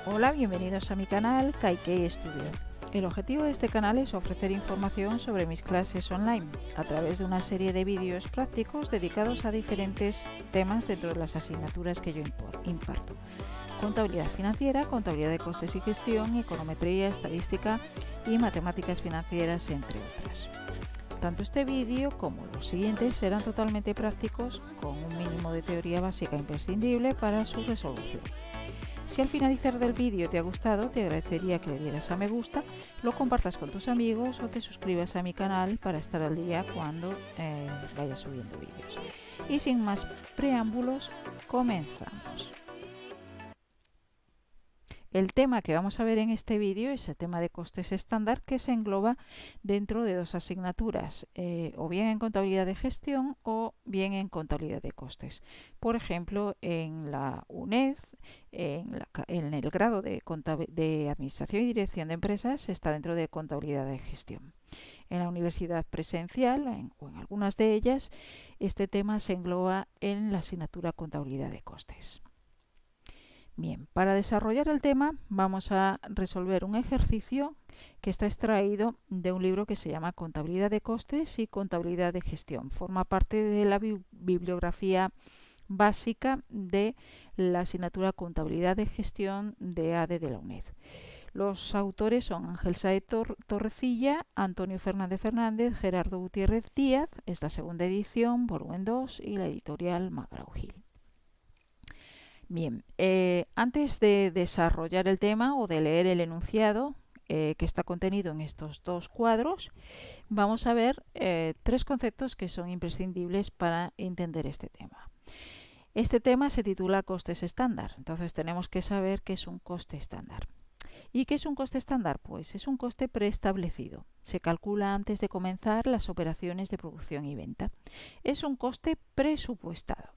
Hola, bienvenidos a mi canal Kaikei Studio. El objetivo de este canal es ofrecer información sobre mis clases online a través de una serie de vídeos prácticos dedicados a diferentes temas dentro de las asignaturas que yo imparto. Contabilidad financiera, contabilidad de costes y gestión, econometría, estadística y matemáticas financieras, entre otras. Tanto este vídeo como los siguientes serán totalmente prácticos con un mínimo de teoría básica imprescindible para su resolución. Si al finalizar del vídeo te ha gustado, te agradecería que le dieras a me gusta, lo compartas con tus amigos o te suscribas a mi canal para estar al día cuando vaya subiendo vídeos. Y sin más preámbulos, comenzamos. El tema que vamos a ver en este vídeo es el tema de costes estándar, que se engloba dentro de dos asignaturas, o bien en contabilidad de gestión o bien en contabilidad de costes. Por ejemplo, en la UNED, en el grado de Administración y Dirección de Empresas, está dentro de contabilidad de gestión. En la universidad presencial o en algunas de ellas, este tema se engloba en la asignatura contabilidad de costes. Bien, para desarrollar el tema vamos a resolver un ejercicio que está extraído de un libro que se llama Contabilidad de costes y contabilidad de gestión. Forma parte de la bibliografía básica de la asignatura Contabilidad de Gestión de ADE de la UNED. Los autores son Ángel Sáez Torrecilla, Antonio Fernández Fernández, Gerardo Gutiérrez Díaz, es la segunda edición, volumen 2, y la editorial McGraw-Hill. Bien, antes de desarrollar el tema o de leer el enunciado que está contenido en estos dos cuadros, vamos a ver tres conceptos que son imprescindibles para entender este tema. Este tema se titula costes estándar, entonces tenemos que saber qué es un coste estándar. ¿Y qué es un coste estándar? Pues es un coste preestablecido. Se calcula antes de comenzar las operaciones de producción y venta. Es un coste presupuestado.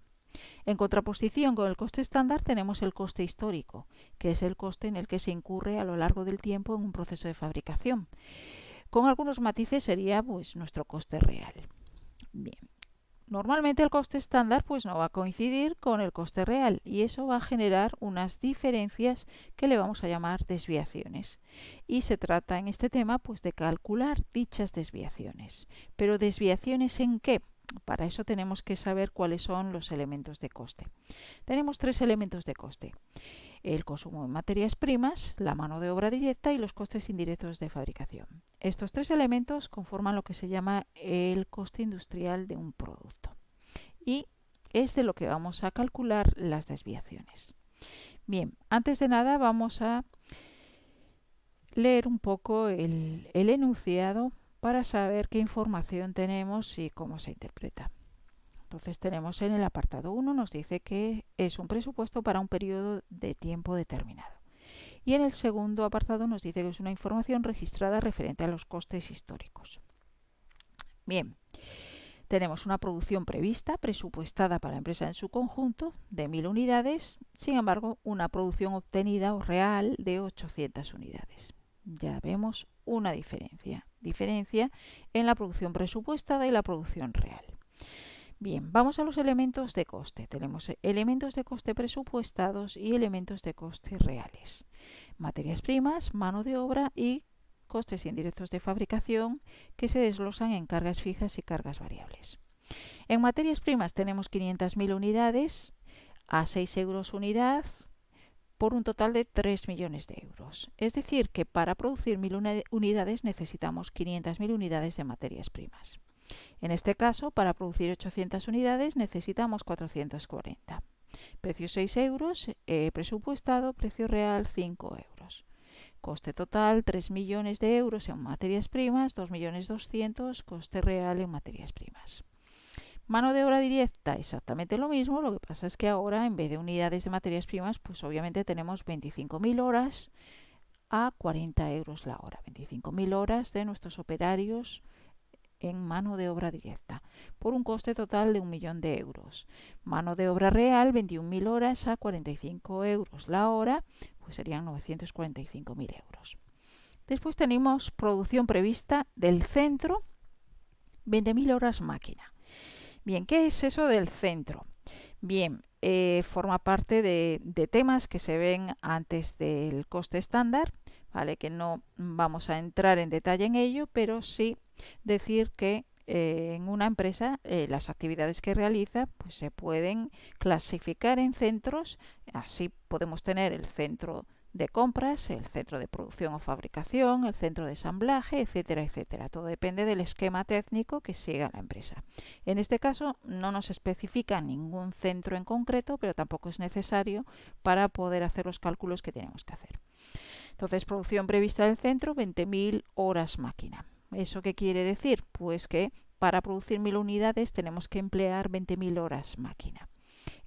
En contraposición con el coste estándar tenemos el coste histórico, que es el coste en el que se incurre a lo largo del tiempo en un proceso de fabricación. Con algunos matices sería pues nuestro coste real. Bien. Normalmente el coste estándar pues no va a coincidir con el coste real y eso va a generar unas diferencias que le vamos a llamar desviaciones. Y se trata en este tema pues de calcular dichas desviaciones. ¿Pero desviaciones en qué? Para eso tenemos que saber cuáles son los elementos de coste. Tenemos tres elementos de coste: el consumo de materias primas, la mano de obra directa y los costes indirectos de fabricación. Estos tres elementos conforman lo que se llama el coste industrial de un producto. Y es de lo que vamos a calcular las desviaciones. Bien, antes de nada vamos a leer un poco el enunciado para saber qué información tenemos y cómo se interpreta. Entonces tenemos en el apartado 1, nos dice que es un presupuesto para un periodo de tiempo determinado. Y en el segundo apartado nos dice que es una información registrada referente a los costes históricos. Bien, tenemos una producción prevista, presupuestada para la empresa en su conjunto, de 1000 unidades, sin embargo, una producción obtenida o real de 800 unidades. Ya vemos una diferencia en la producción presupuestada y la producción real. Bien, vamos a los elementos de coste. Tenemos elementos de coste presupuestados y elementos de coste reales. Materias primas, mano de obra y costes indirectos de fabricación que se desglosan en cargas fijas y cargas variables. En materias primas tenemos 500.000 unidades a 6 euros unidad, por un total de 3 millones de euros. Es decir, que para producir 1000 unidades necesitamos 500.000 unidades de materias primas. En este caso, para producir 800 unidades necesitamos 440. Precio 6 euros, presupuestado, precio real 5 euros. Coste total 3 millones de euros en materias primas, 2.200.000, coste real en materias primas. Mano de obra directa, exactamente lo mismo, lo que pasa es que ahora en vez de unidades de materias primas, pues obviamente tenemos 25.000 horas a 40 euros la hora. 25.000 horas de nuestros operarios en mano de obra directa, por un coste total de 1 millón de euros. Mano de obra real, 21.000 horas a 45 euros la hora, pues serían 945.000 euros. Después tenemos producción prevista del centro, 20.000 horas máquina. Bien, ¿qué es eso del centro? Bien, forma parte de temas que se ven antes del coste estándar, ¿vale? Que no vamos a entrar en detalle en ello, pero sí decir que en una empresa las actividades que realiza pues se pueden clasificar en centros. Así podemos tener el centro de compras, el centro de producción o fabricación, el centro de ensamblaje, etcétera, etcétera. Todo depende del esquema técnico que siga la empresa. En este caso no nos especifica ningún centro en concreto, pero tampoco es necesario para poder hacer los cálculos que tenemos que hacer. Entonces, producción prevista del centro, 20.000 horas máquina. ¿Eso qué quiere decir? Pues que para producir 1.000 unidades tenemos que emplear 20.000 horas máquina.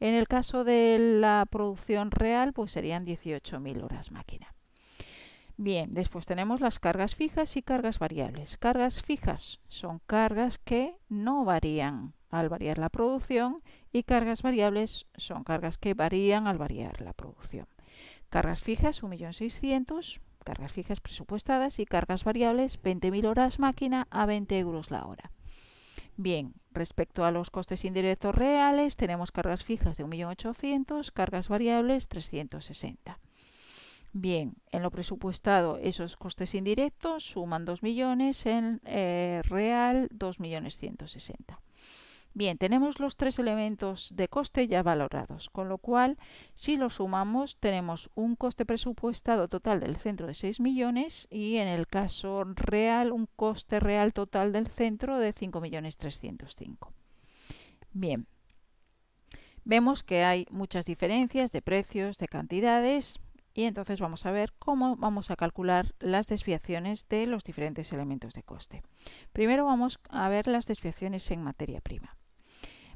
En el caso de la producción real, pues serían 18.000 horas máquina. Bien, después tenemos las cargas fijas y cargas variables. Cargas fijas son cargas que no varían al variar la producción, y cargas variables son cargas que varían al variar la producción. Cargas fijas 1.600.000, cargas fijas presupuestadas, y cargas variables 20.000 horas máquina a 20 euros la hora. Bien, respecto a los costes indirectos reales, tenemos cargas fijas de 1.800.000, cargas variables 360. Bien, en lo presupuestado esos costes indirectos suman 2 millones, en real 2.160.000. Bien, tenemos los tres elementos de coste ya valorados, con lo cual si los sumamos tenemos un coste presupuestado total del centro de 6 millones y en el caso real un coste real total del centro de 5.305.000. Bien, vemos que hay muchas diferencias de precios, de cantidades, y entonces vamos a ver cómo vamos a calcular las desviaciones de los diferentes elementos de coste. Primero vamos a ver las desviaciones en materia prima.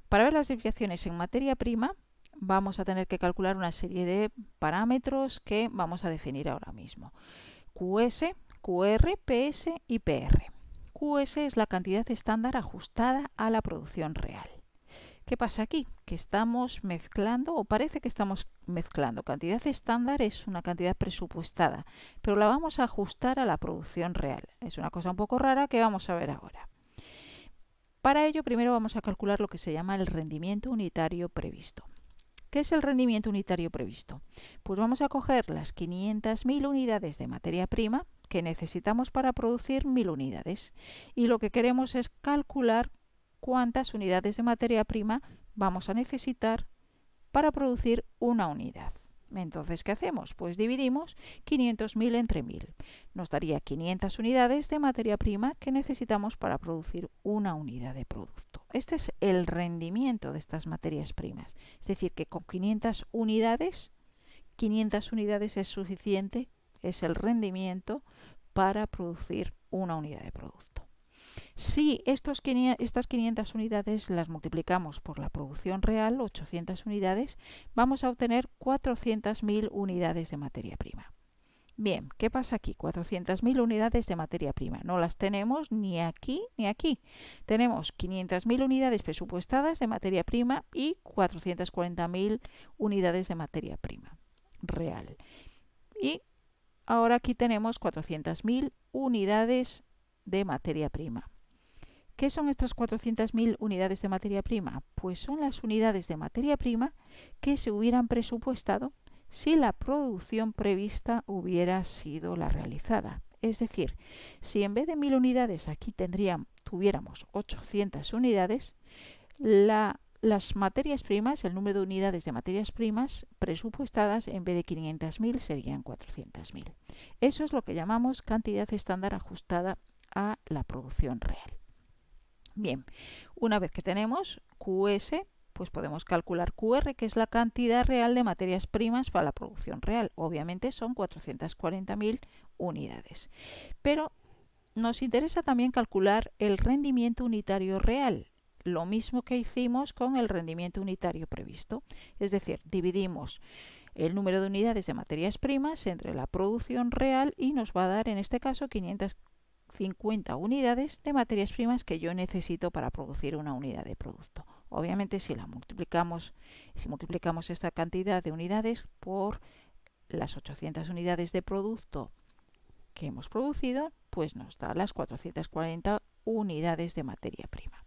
Para ver las desviaciones en materia prima vamos a tener que calcular una serie de parámetros que vamos a definir ahora mismo. QS, QR, PS y PR. QS es la cantidad estándar ajustada a la producción real. ¿Qué pasa aquí? Que estamos mezclando, o parece que estamos mezclando. Cantidad estándar es una cantidad presupuestada, pero la vamos a ajustar a la producción real. Es una cosa un poco rara que vamos a ver ahora. Para ello, primero vamos a calcular lo que se llama el rendimiento unitario previsto. ¿Qué es el rendimiento unitario previsto? Pues vamos a coger las 500.000 unidades de materia prima que necesitamos para producir 1.000 unidades, y lo que queremos es calcular cuántas unidades de materia prima vamos a necesitar para producir una unidad. Entonces, ¿qué hacemos? Pues dividimos 500.000 entre 1.000. Nos daría 500 unidades de materia prima que necesitamos para producir una unidad de producto. Este es el rendimiento de estas materias primas. Es decir, que con 500 unidades es suficiente, es el rendimiento para producir una unidad de producto. Si estas 500 unidades las multiplicamos por la producción real, 800 unidades, vamos a obtener 400.000 unidades de materia prima. Bien, ¿qué pasa aquí? 400.000 unidades de materia prima. No las tenemos ni aquí ni aquí. Tenemos 500.000 unidades presupuestadas de materia prima y 440.000 unidades de materia prima real. Y ahora aquí tenemos 400.000 unidades de materia prima. ¿Qué son estas 400.000 unidades de materia prima? Pues son las unidades de materia prima que se hubieran presupuestado si la producción prevista hubiera sido la realizada. Es decir, si en vez de 1.000 unidades aquí tuviéramos 800 unidades, las materias primas, el número de unidades de materias primas presupuestadas en vez de 500.000 serían 400.000. Eso es lo que llamamos cantidad estándar ajustada a la producción real. Bien, una vez que tenemos QS, pues podemos calcular QR, que es la cantidad real de materias primas para la producción real. Obviamente son 440.000 unidades. Pero nos interesa también calcular el rendimiento unitario real, lo mismo que hicimos con el rendimiento unitario previsto. Es decir, dividimos el número de unidades de materias primas entre la producción real y nos va a dar en este caso 550 unidades de materias primas que yo necesito para producir una unidad de producto. Obviamente si multiplicamos esta cantidad de unidades por las 800 unidades de producto que hemos producido, pues nos da las 440 unidades de materia prima.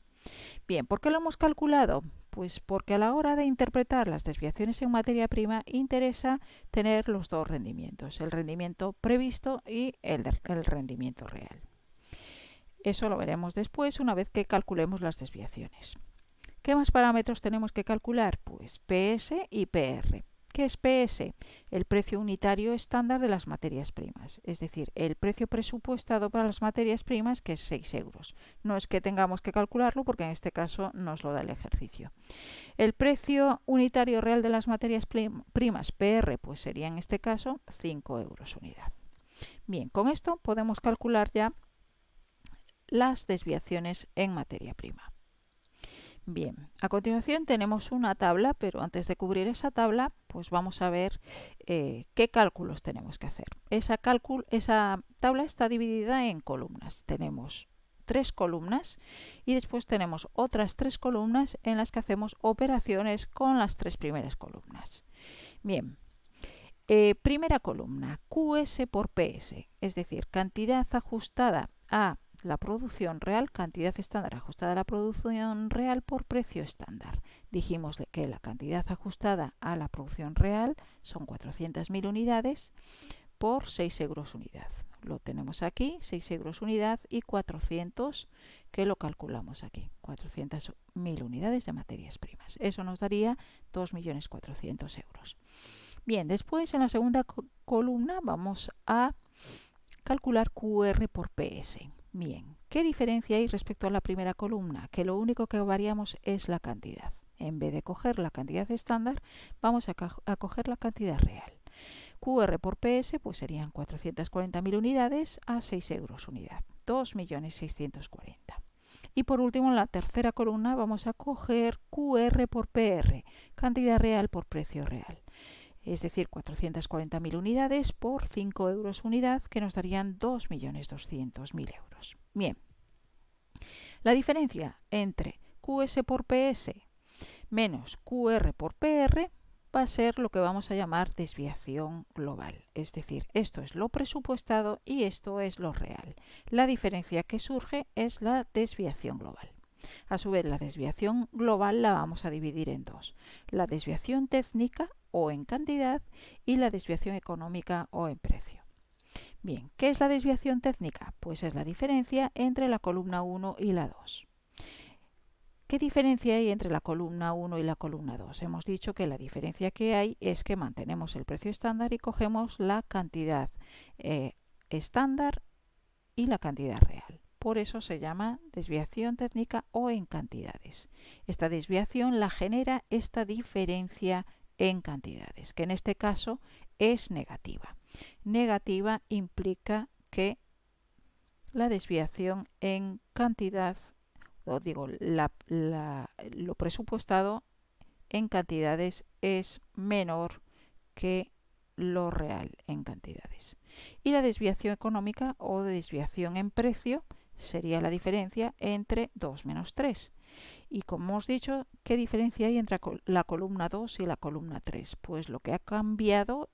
Bien, ¿por qué lo hemos calculado? Pues porque a la hora de interpretar las desviaciones en materia prima interesa tener los dos rendimientos, el rendimiento previsto y el rendimiento real. Eso lo veremos después una vez que calculemos las desviaciones. ¿Qué más parámetros tenemos que calcular? Pues PS y PR. ¿Qué es PS? El precio unitario estándar de las materias primas, es decir, el precio presupuestado para las materias primas, que es 6 euros. No es que tengamos que calcularlo porque en este caso nos lo da el ejercicio. El precio unitario real de las materias primas, PR, pues sería en este caso 5 euros unidad. Bien, con esto podemos calcular ya las desviaciones en materia prima. Bien, a continuación tenemos una tabla, pero antes de cubrir esa tabla, pues vamos a ver qué cálculos tenemos que hacer. Esa tabla está dividida en columnas. Tenemos 3 columnas y después tenemos otras 3 columnas en las que hacemos operaciones con las 3 primeras columnas. Bien, primera columna, QS por PS, es decir, cantidad ajustada a la producción real, cantidad estándar ajustada a la producción real por precio estándar. Dijimos que la cantidad ajustada a la producción real son 400.000 unidades por 6 euros unidad. Lo tenemos aquí, 6 euros unidad y 400 que lo calculamos aquí, 400.000 unidades de materias primas. Eso nos daría 2.400.000 euros. Bien, después en la segunda columna vamos a calcular QR por PS. Bien, ¿qué diferencia hay respecto a la primera columna? Que lo único que variamos es la cantidad. En vez de coger la cantidad estándar, vamos a coger la cantidad real. QR por PS pues serían 440.000 unidades a 6 euros unidad, 2.640.000. Y por último, en la tercera columna vamos a coger QR por PR, cantidad real por precio real. Es decir, 440.000 unidades por 5 euros unidad, que nos darían 2.200.000 euros. Bien, la diferencia entre QS por PS menos QR por PR va a ser lo que vamos a llamar desviación global. Es decir, esto es lo presupuestado y esto es lo real. La diferencia que surge es la desviación global. A su vez, la desviación global la vamos a dividir en dos. La desviación técnica o en cantidad y la desviación económica o en precio. Bien, ¿qué es la desviación técnica? Pues es la diferencia entre la columna 1 y la 2. ¿Qué diferencia hay entre la columna 1 y la columna 2? Hemos dicho que la diferencia que hay es que mantenemos el precio estándar y cogemos la cantidad estándar y la cantidad real. Por eso se llama desviación técnica o en cantidades. Esta desviación la genera esta diferencia en cantidades, que en este caso es negativa. Negativa implica que la desviación en cantidad, o digo, lo presupuestado en cantidades es menor que lo real en cantidades. Y la desviación económica o desviación en precio sería la diferencia entre 2 menos 3. Y como hemos dicho, ¿qué diferencia hay entre la columna 2 y la columna 3? Pues lo que ha cambiado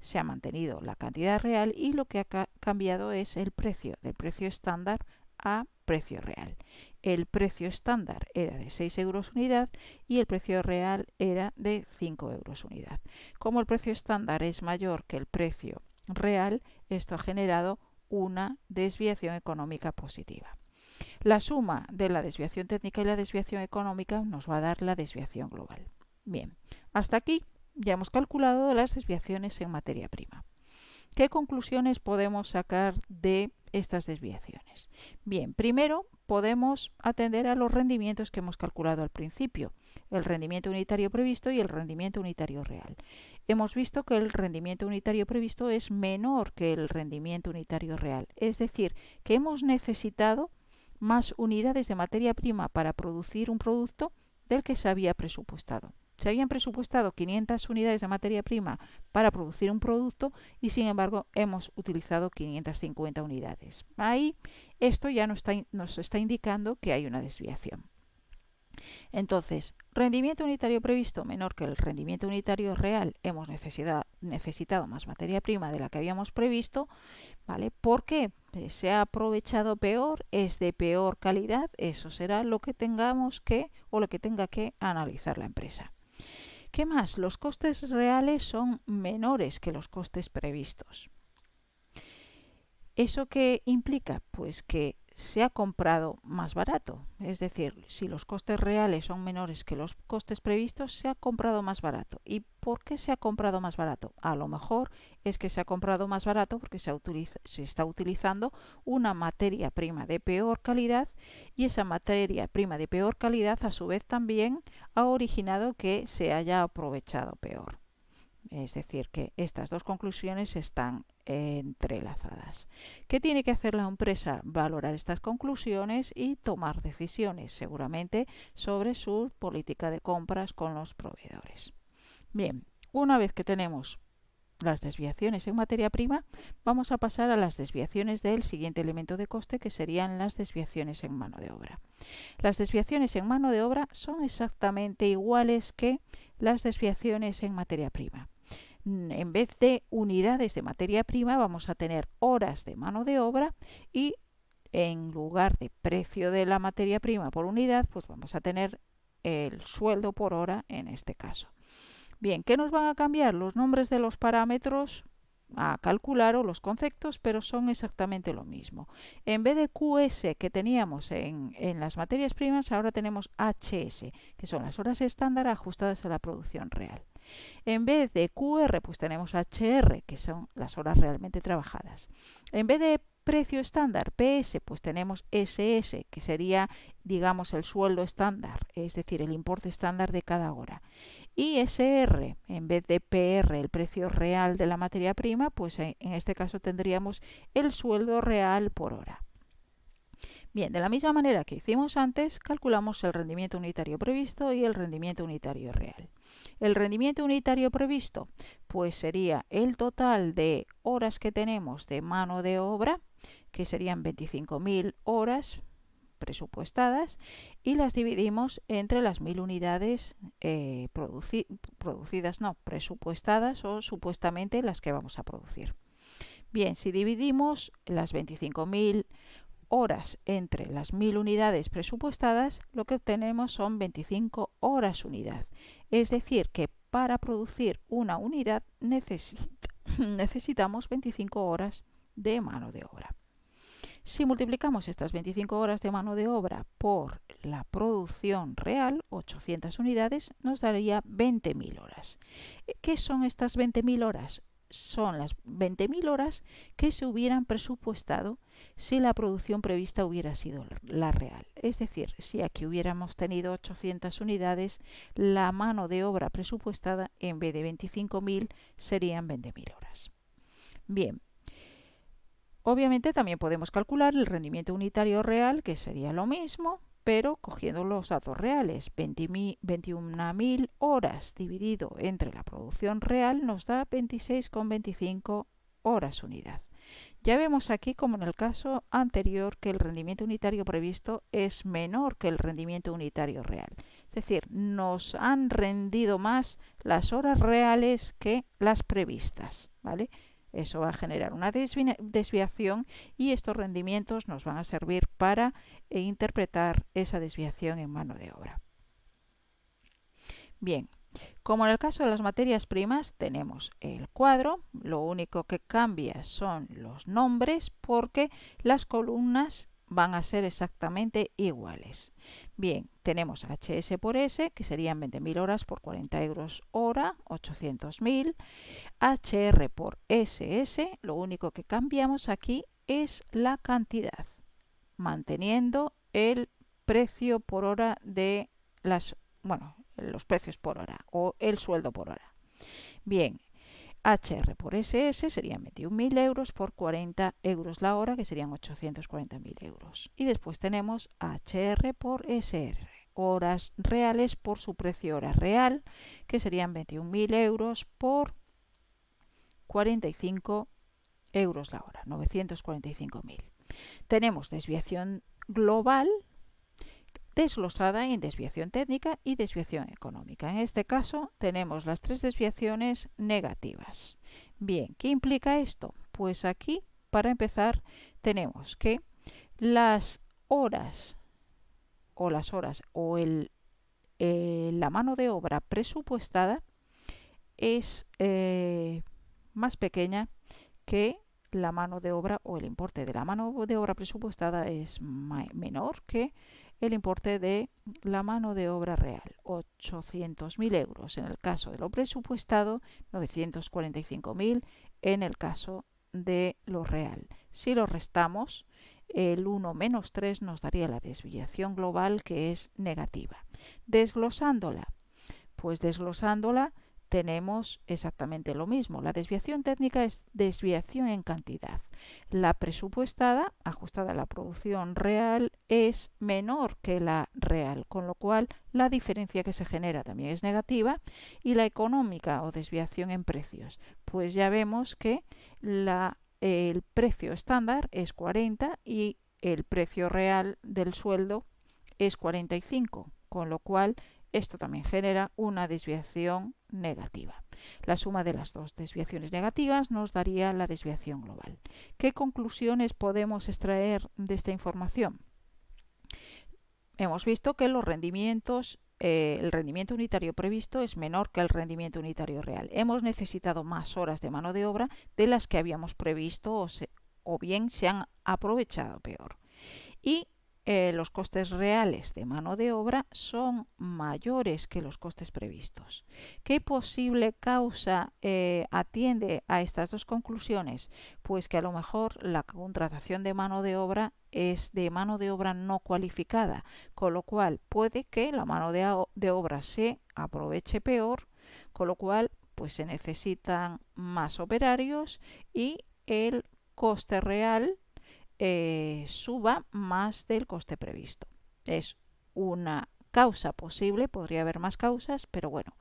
se ha mantenido la cantidad real y lo que ha cambiado es el precio, del precio estándar a precio real. El precio estándar era de 6 euros unidad y el precio real era de 5 euros unidad. Como el precio estándar es mayor que el precio real, esto ha generado una desviación económica positiva. La suma de la desviación técnica y la desviación económica nos va a dar la desviación global. Bien, hasta aquí ya hemos calculado las desviaciones en materia prima. ¿Qué conclusiones podemos sacar de estas desviaciones? Bien, primero podemos atender a los rendimientos que hemos calculado al principio, el rendimiento unitario previsto y el rendimiento unitario real. Hemos visto que el rendimiento unitario previsto es menor que el rendimiento unitario real, es decir, que hemos necesitado más unidades de materia prima para producir un producto del que se había presupuestado. Se habían presupuestado 500 unidades de materia prima para producir un producto y sin embargo hemos utilizado 550 unidades. Ahí esto ya nos está indicando que hay una desviación. Entonces, rendimiento unitario previsto menor que el rendimiento unitario real, hemos necesitado más materia prima de la que habíamos previsto, ¿vale? ¿Por qué? Se ha aprovechado peor, es de peor calidad, eso será lo que tengamos que o lo que tenga que analizar la empresa. ¿Qué más? Los costes reales son menores que los costes previstos. ¿Eso qué implica? Pues que se ha comprado más barato. Es decir, si los costes reales son menores que los costes previstos, se ha comprado más barato. ¿Y por qué se ha comprado más barato? A lo mejor es que se ha comprado más barato porque se está utilizando una materia prima de peor calidad, y esa materia prima de peor calidad a su vez también ha originado que se haya aprovechado peor. Es decir, que estas dos conclusiones están entrelazadas. ¿Qué tiene que hacer la empresa? Valorar estas conclusiones y tomar decisiones, seguramente, sobre su política de compras con los proveedores. Bien, una vez que tenemos las desviaciones en materia prima, vamos a pasar a las desviaciones del siguiente elemento de coste, que serían las desviaciones en mano de obra. Las desviaciones en mano de obra son exactamente iguales que las desviaciones en materia prima. En vez de unidades de materia prima vamos a tener horas de mano de obra, y en lugar de precio de la materia prima por unidad, pues vamos a tener el sueldo por hora en este caso. Bien, ¿qué nos van a cambiar? Los nombres de los parámetros a calcular o los conceptos, pero son exactamente lo mismo. En vez de QS que teníamos en las materias primas, ahora tenemos HS, que son las horas estándar ajustadas a la producción real. En vez de QR, pues tenemos HR, que son las horas realmente trabajadas. En vez de precio estándar, PS, pues tenemos SS, que sería, digamos, el sueldo estándar, es decir, el importe estándar de cada hora. Y SR, en vez de PR, el precio real de la materia prima, pues en este caso tendríamos el sueldo real por hora. Bien, de la misma manera que hicimos antes, calculamos el rendimiento unitario previsto y el rendimiento unitario real. El rendimiento unitario previsto, pues sería el total de horas que tenemos de mano de obra, que serían 25.000 horas presupuestadas, y las dividimos entre las 1.000 unidades presupuestadas o supuestamente las que vamos a producir. Bien, si dividimos las 25.000 horas entre las 1.000 unidades presupuestadas, lo que obtenemos son 25 horas unidad. Es decir, que para producir una unidad necesitamos 25 horas de mano de obra. Si multiplicamos estas 25 horas de mano de obra por la producción real, 800 unidades, nos daría 20.000 horas. ¿Qué son estas 20.000 horas? Son las 20.000 horas que se hubieran presupuestado si la producción prevista hubiera sido la real. Es decir, si aquí hubiéramos tenido 800 unidades, la mano de obra presupuestada en vez de 25.000 serían 20.000 horas. Bien, obviamente también podemos calcular el rendimiento unitario real, que sería lo mismo, pero cogiendo los datos reales. 21.000 horas dividido entre la producción real nos da 26,25 horas unidad. Ya vemos aquí, como en el caso anterior, que el rendimiento unitario previsto es menor que el rendimiento unitario real. Es decir, nos han rendido más las horas reales que las previstas, ¿vale? Eso va a generar una desviación, y estos rendimientos nos van a servir para interpretar esa desviación en mano de obra. Bien, como en el caso de las materias primas, tenemos el cuadro. Lo único que cambia son los nombres, porque las columnas van a ser exactamente iguales. Bien, tenemos HS por S, que serían 20.000 horas por 40 euros hora, 800.000. HR por SS, lo único que cambiamos aquí es la cantidad, manteniendo el precio por hora de los precios por hora o el sueldo por hora. Bien, HR por SS serían 21.000 euros por 40 euros la hora, que serían 840.000 euros. Y después tenemos HR por SR, horas reales por su precio hora real, que serían 21.000 euros por 45 euros la hora, 945.000. Tenemos desviación global desglosada en desviación técnica y desviación económica. En este caso tenemos las tres desviaciones negativas. Bien, ¿qué implica esto? Pues aquí, para empezar, tenemos que las horas o la mano de obra presupuestada es más pequeña que la mano de obra, o el importe de la mano de obra presupuestada es menor que el importe de la mano de obra real, 800.000 euros en el caso de lo presupuestado, 945.000 en el caso de lo real. Si lo restamos, el 1 menos 3 nos daría la desviación global, que es negativa. Desglosándola, pues desglosándola tenemos exactamente lo mismo. La desviación técnica es desviación en cantidad. La presupuestada, ajustada a la producción real, es menor que la real, con lo cual la diferencia que se genera también es negativa. Y la económica, o desviación en precios, pues ya vemos que el precio estándar es 40 y el precio real del sueldo es 45, con lo cual esto también genera una desviación negativa. La suma de las dos desviaciones negativas nos daría la desviación global. ¿Qué conclusiones podemos extraer de esta información? Hemos visto que los rendimientos, el rendimiento unitario previsto es menor que el rendimiento unitario real. Hemos necesitado más horas de mano de obra de las que habíamos previsto, o bien se han aprovechado peor. Y los costes reales de mano de obra son mayores que los costes previstos. ¿Qué posible causa atiende a estas dos conclusiones? Pues que a lo mejor la contratación de mano de obra es de mano de obra no cualificada, con lo cual puede que la mano de obra se aproveche peor, con lo cual pues se necesitan más operarios y el coste real suba más del coste previsto. Es una causa posible, podría haber más causas, pero bueno,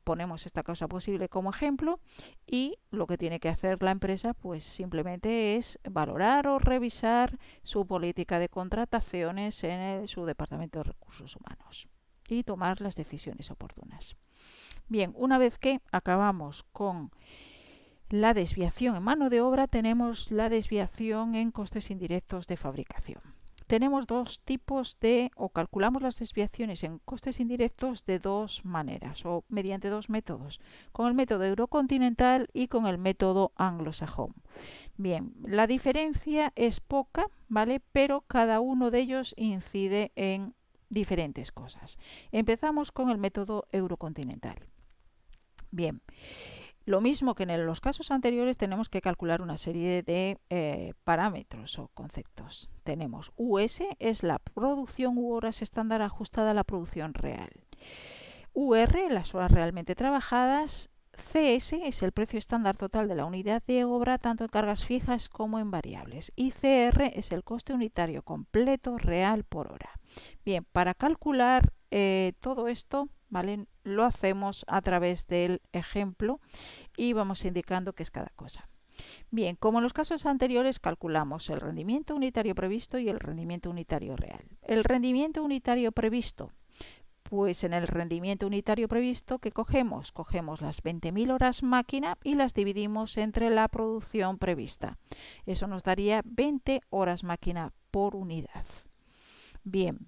ponemos esta causa posible como ejemplo, y lo que tiene que hacer la empresa pues simplemente es valorar o revisar su política de contrataciones en su departamento de recursos humanos y tomar las decisiones oportunas. Bien, una vez que acabamos con la desviación en mano de obra, tenemos la desviación en costes indirectos de fabricación. Tenemos dos tipos o calculamos las desviaciones en costes indirectos de dos maneras, o mediante dos métodos, con el método eurocontinental y con el método anglosajón. Bien, la diferencia es poca, ¿vale? Pero cada uno de ellos incide en diferentes cosas. Empezamos con el método eurocontinental. Bien, lo mismo que en los casos anteriores, tenemos que calcular una serie de parámetros o conceptos. Tenemos US, es la producción u horas estándar ajustada a la producción real. UR, las horas realmente trabajadas. CS es el precio estándar total de la unidad de obra, tanto en cargas fijas como en variables. Y CR es el coste unitario completo real por hora. Bien, para calcular todo esto, ¿vale? Lo hacemos a través del ejemplo y vamos indicando qué es cada cosa. Bien, como en los casos anteriores, calculamos el rendimiento unitario previsto y el rendimiento unitario real. El rendimiento unitario previsto, pues en el rendimiento unitario previsto, ¿qué cogemos? Cogemos las 20.000 horas máquina y las dividimos entre la producción prevista. Eso nos daría 20 horas máquina por unidad. Bien,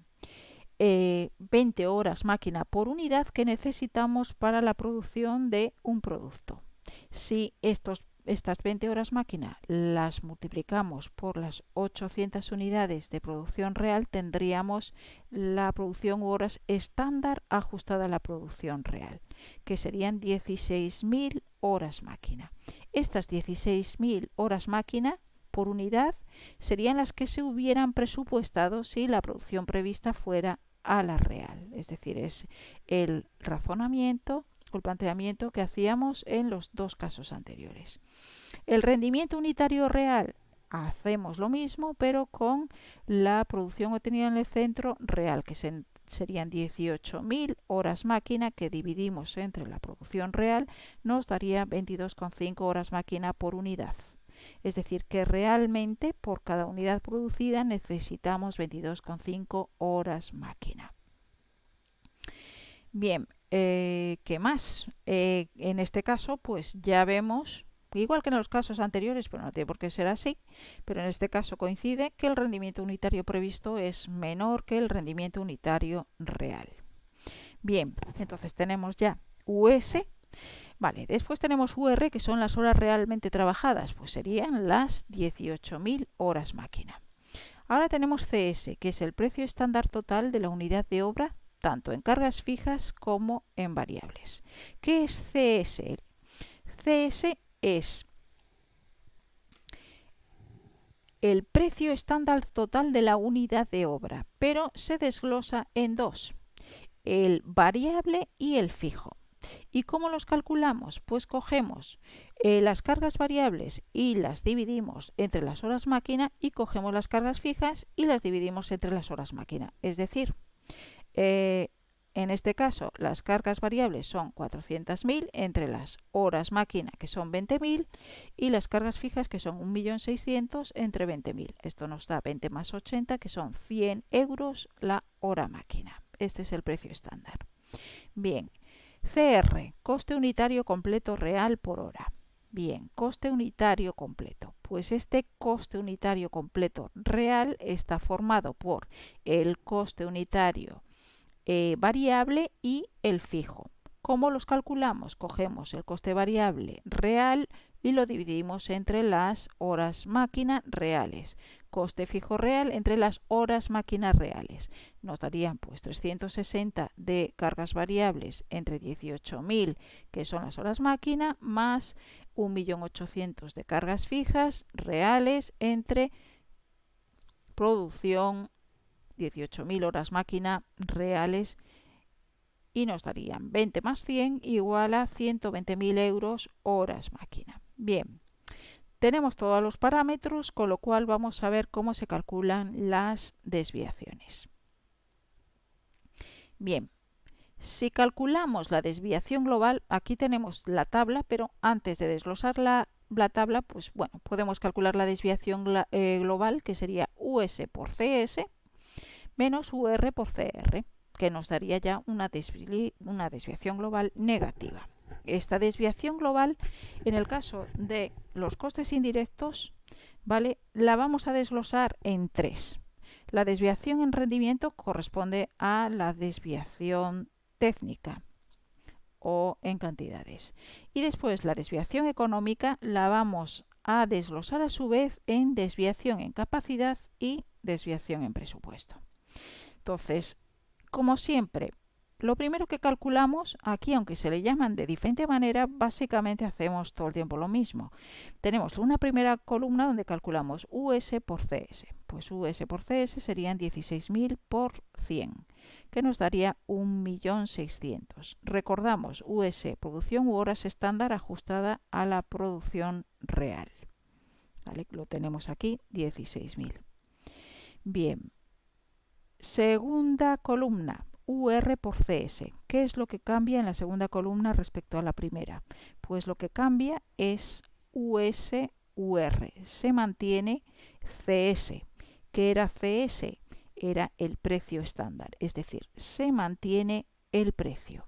20 horas máquina por unidad que necesitamos para la producción de un producto. Si estas 20 horas máquina las multiplicamos por las 800 unidades de producción real, tendríamos la producción u horas estándar ajustada a la producción real, que serían 16.000 horas máquina. Estas 16.000 horas máquina por unidad serían las que se hubieran presupuestado si la producción prevista fuera a la real. Es decir, es el razonamiento o el planteamiento que hacíamos en los dos casos anteriores. El rendimiento unitario real, hacemos lo mismo, pero con la producción obtenida en el centro real, que serían 18.000 horas máquina, que dividimos entre la producción real, nos daría 22,5 horas máquina por unidad. Es decir, que realmente por cada unidad producida necesitamos 22,5 horas máquina. Bien, ¿Qué más? En este caso, pues ya vemos, igual que en los casos anteriores, pero no tiene por qué ser así, pero en este caso coincide que el rendimiento unitario previsto es menor que el rendimiento unitario real. Bien, entonces tenemos ya US. Vale, después tenemos UR, que son las horas realmente trabajadas, pues serían las 18.000 horas máquina. Ahora tenemos CS, que es el precio estándar total de la unidad de obra, tanto en cargas fijas como en variables. ¿Qué es CS? CS es el precio estándar total de la unidad de obra, pero se desglosa en dos, el variable y el fijo. ¿Y cómo los calculamos? Pues cogemos las cargas variables y las dividimos entre las horas máquina y cogemos las cargas fijas y las dividimos entre las horas máquina. Es decir, en este caso las cargas variables son 400.000 entre las horas máquina, que son 20.000, y las cargas fijas, que son 1.600.000 entre 20.000. Esto nos da 20 más 80, que son 100 euros la hora máquina. Este es el precio estándar. Bien, CR, coste unitario completo real por hora. Bien, coste unitario completo. Pues este coste unitario completo real está formado por el coste unitario variable y el fijo. ¿Cómo los calculamos? Cogemos el coste variable real y lo dividimos entre las horas máquina reales. Coste fijo real entre las horas máquina reales. Nos darían pues 360 de cargas variables entre 18.000, que son las horas máquina, más 1.800.000 de cargas fijas reales entre producción, 18.000 horas máquina reales, y nos darían 20 más 100 igual a 120.000 euros horas máquina. Bien, tenemos todos los parámetros, con lo cual vamos a ver cómo se calculan las desviaciones. Bien, si calculamos la desviación global, aquí tenemos la tabla, pero antes de desglosar la tabla, pues bueno, podemos calcular la desviación global, que sería US por CS menos UR por CR, que nos daría ya una desviación global negativa. Esta desviación global, en el caso de los costes indirectos, ¿vale?, la vamos a desglosar en tres. La desviación en rendimiento corresponde a la desviación técnica o en cantidades. Y después la desviación económica la vamos a desglosar a su vez en desviación en capacidad y desviación en presupuesto. Entonces, como siempre, lo primero que calculamos aquí, aunque se le llaman de diferente manera, básicamente hacemos todo el tiempo lo mismo. Tenemos una primera columna donde calculamos US por CS. Pues US por CS serían 16.000 por 100, que nos daría 1.600.000. Recordamos, US, producción u horas estándar ajustada a la producción real. ¿Vale? Lo tenemos aquí, 16.000. Bien. Segunda columna, UR por CS. ¿Qué es lo que cambia en la segunda columna respecto a la primera? Pues lo que cambia es US-UR. Se mantiene CS. ¿Qué era CS? Era el precio estándar, es decir, se mantiene el precio.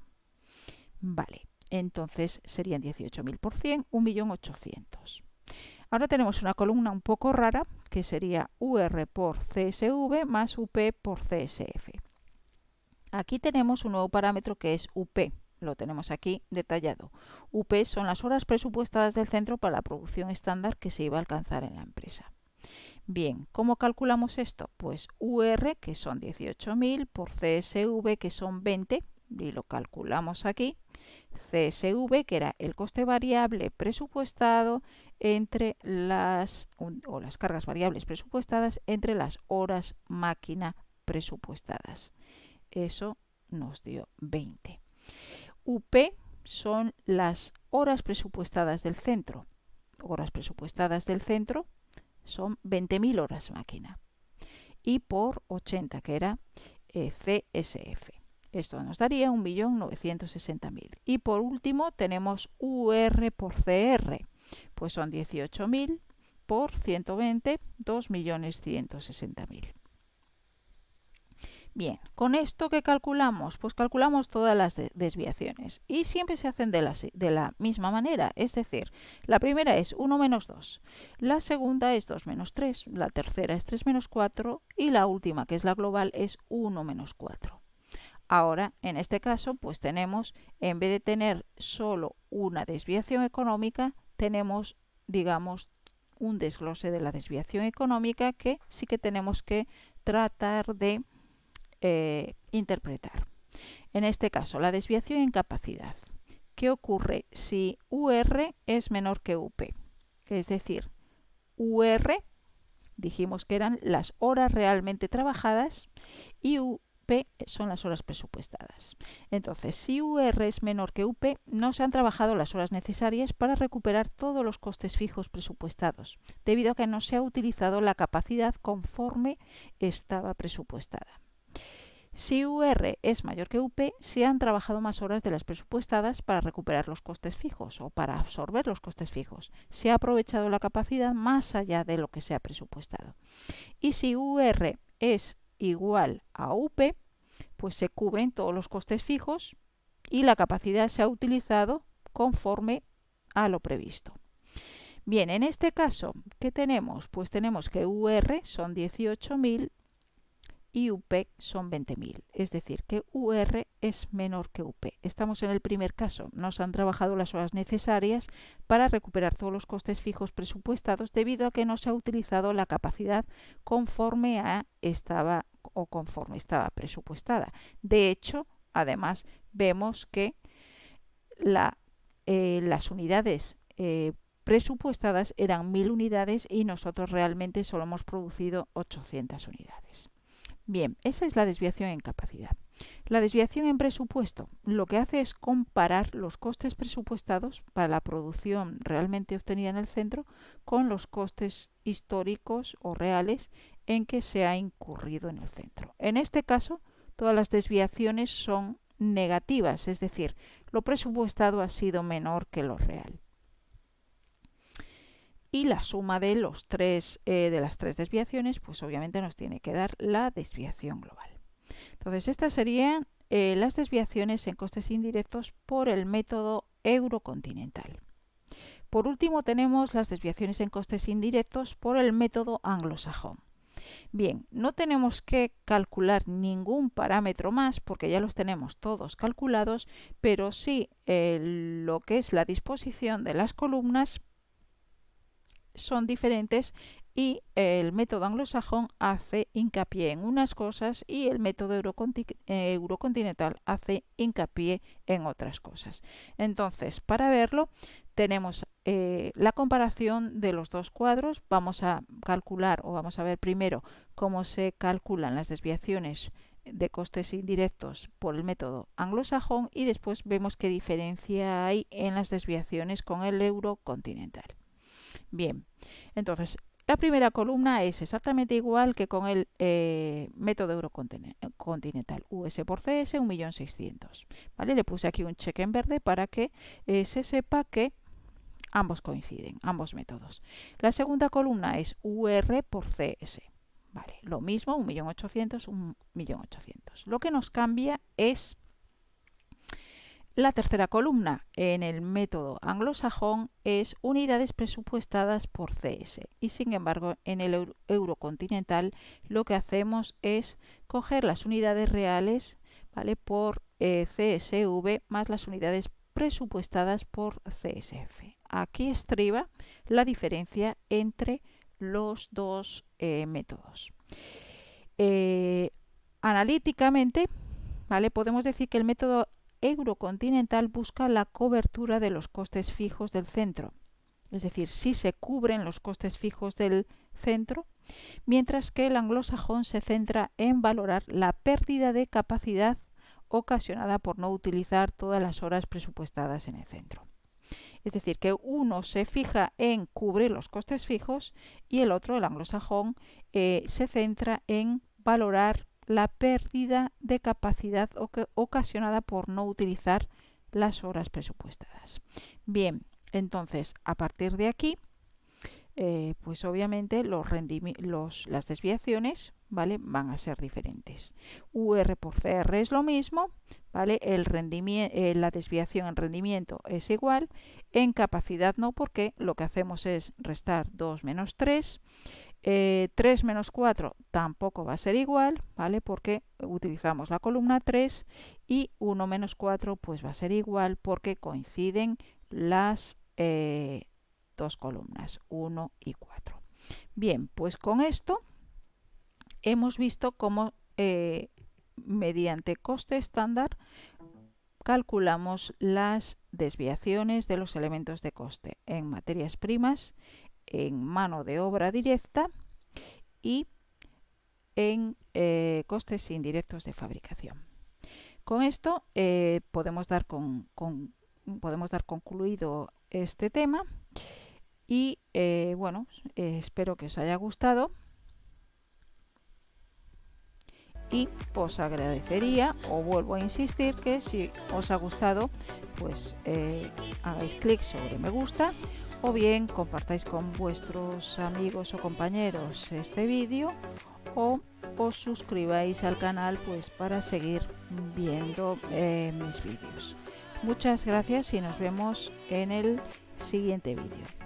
Vale, entonces serían 18.000 por 100, 1.800.000. Ahora tenemos una columna un poco rara, que sería UR por CSV más UP por CSF. Aquí tenemos un nuevo parámetro que es UP. Lo tenemos aquí detallado. UP son las horas presupuestadas del centro para la producción estándar que se iba a alcanzar en la empresa. Bien, ¿cómo calculamos esto? Pues UR, que son 18.000, por CSV, que son 20, y lo calculamos aquí. CSV, que era el coste variable presupuestado entre las cargas variables presupuestadas entre las horas máquina presupuestadas. Eso nos dio 20. UP son las horas presupuestadas del centro. Horas presupuestadas del centro son 20.000 horas máquina. Y por 80, que era CSF. Esto nos daría 1.960.000. Y por último tenemos UR por CR. Pues son 18.000 por 120, 2.160.000. Bien, ¿con esto qué calculamos? Pues calculamos todas las desviaciones y siempre se hacen de la misma manera, es decir, la primera es 1 menos 2, la segunda es 2 menos 3, la tercera es 3 menos 4 y la última, que es la global, es 1 menos 4. Ahora, en este caso, pues tenemos, en vez de tener solo una desviación económica, tenemos, digamos, un desglose de la desviación económica que sí que tenemos que tratar de interpretar. En este caso, la desviación en capacidad. ¿Qué ocurre si UR es menor que UP? Es decir, UR, dijimos que eran las horas realmente trabajadas y UP son las horas presupuestadas. Entonces, si UR es menor que UP, no se han trabajado las horas necesarias para recuperar todos los costes fijos presupuestados, debido a que no se ha utilizado la capacidad conforme estaba presupuestada. Si UR es mayor que UP, se han trabajado más horas de las presupuestadas para recuperar los costes fijos o para absorber los costes fijos. Se ha aprovechado la capacidad más allá de lo que se ha presupuestado. Y si UR es igual a UP, pues se cubren todos los costes fijos y la capacidad se ha utilizado conforme a lo previsto. Bien, en este caso, ¿qué tenemos? Pues tenemos que UR son 18.000 y UP son 20.000, es decir, que UR es menor que UP. Estamos en el primer caso, no se han trabajado las horas necesarias para recuperar todos los costes fijos presupuestados debido a que no se ha utilizado la capacidad conforme estaba presupuestada. De hecho, además, vemos que las unidades presupuestadas eran 1.000 unidades y nosotros realmente solo hemos producido 800 unidades. Bien, esa es la desviación en capacidad. La desviación en presupuesto lo que hace es comparar los costes presupuestados para la producción realmente obtenida en el centro con los costes históricos o reales en que se ha incurrido en el centro. En este caso, todas las desviaciones son negativas, es decir, lo presupuestado ha sido menor que lo real. Y la suma de las tres desviaciones, pues obviamente nos tiene que dar la desviación global. Entonces, estas serían las desviaciones en costes indirectos por el método eurocontinental. Por último, tenemos las desviaciones en costes indirectos por el método anglosajón. Bien, no tenemos que calcular ningún parámetro más porque ya los tenemos todos calculados, pero sí lo que es la disposición de las columnas son diferentes y el método anglosajón hace hincapié en unas cosas y el método eurocontinental hace hincapié en otras cosas. Entonces, para verlo, tenemos la comparación de los dos cuadros. Vamos a calcular o vamos a ver primero cómo se calculan las desviaciones de costes indirectos por el método anglosajón y después vemos qué diferencia hay en las desviaciones con el eurocontinental. Bien, entonces la primera columna es exactamente igual que con el método eurocontinental, US por CS 1.600.000. ¿Vale? Le puse aquí un cheque en verde para que se sepa que ambos coinciden, ambos métodos. La segunda columna es UR por CS. Vale, lo mismo, 1.800.000, 1.800.000. Lo que nos cambia es la tercera columna en el método anglosajón es unidades presupuestadas por CS y sin embargo en el eurocontinental lo que hacemos es coger las unidades reales, ¿vale?, por CSV más las unidades presupuestadas por CSF. Aquí estriba la diferencia entre los dos métodos. Analíticamente, ¿vale?, podemos decir que el método eurocontinental busca la cobertura de los costes fijos del centro, es decir, si se cubren los costes fijos del centro, mientras que el anglosajón se centra en valorar la pérdida de capacidad ocasionada por no utilizar todas las horas presupuestadas en el centro. Es decir, que uno se fija en cubrir los costes fijos y el otro, el anglosajón, se centra en valorar la pérdida de capacidad ocasionada por no utilizar las horas presupuestadas. Bien, entonces a partir de aquí, pues obviamente las desviaciones ¿vale? Van a ser diferentes. UR por CR es lo mismo, ¿vale? El rendimiento, la desviación en rendimiento es igual, en capacidad no, porque lo que hacemos es restar 2 menos 3. 3 menos 4 tampoco va a ser igual, ¿vale? Porque utilizamos la columna 3, y 1 menos 4 pues va a ser igual porque coinciden las dos columnas, 1 y 4. Bien, pues con esto hemos visto cómo mediante coste estándar calculamos las desviaciones de los elementos de coste en materias primas, en mano de obra directa y en costes indirectos de fabricación. Con esto podemos dar concluido este tema, y bueno, espero que os haya gustado, y os agradecería, o vuelvo a insistir, que si os ha gustado pues hagáis clic sobre me gusta, o bien compartáis con vuestros amigos o compañeros este vídeo, o os suscribáis al canal pues para seguir viendo mis vídeos. Muchas gracias y nos vemos en el siguiente vídeo.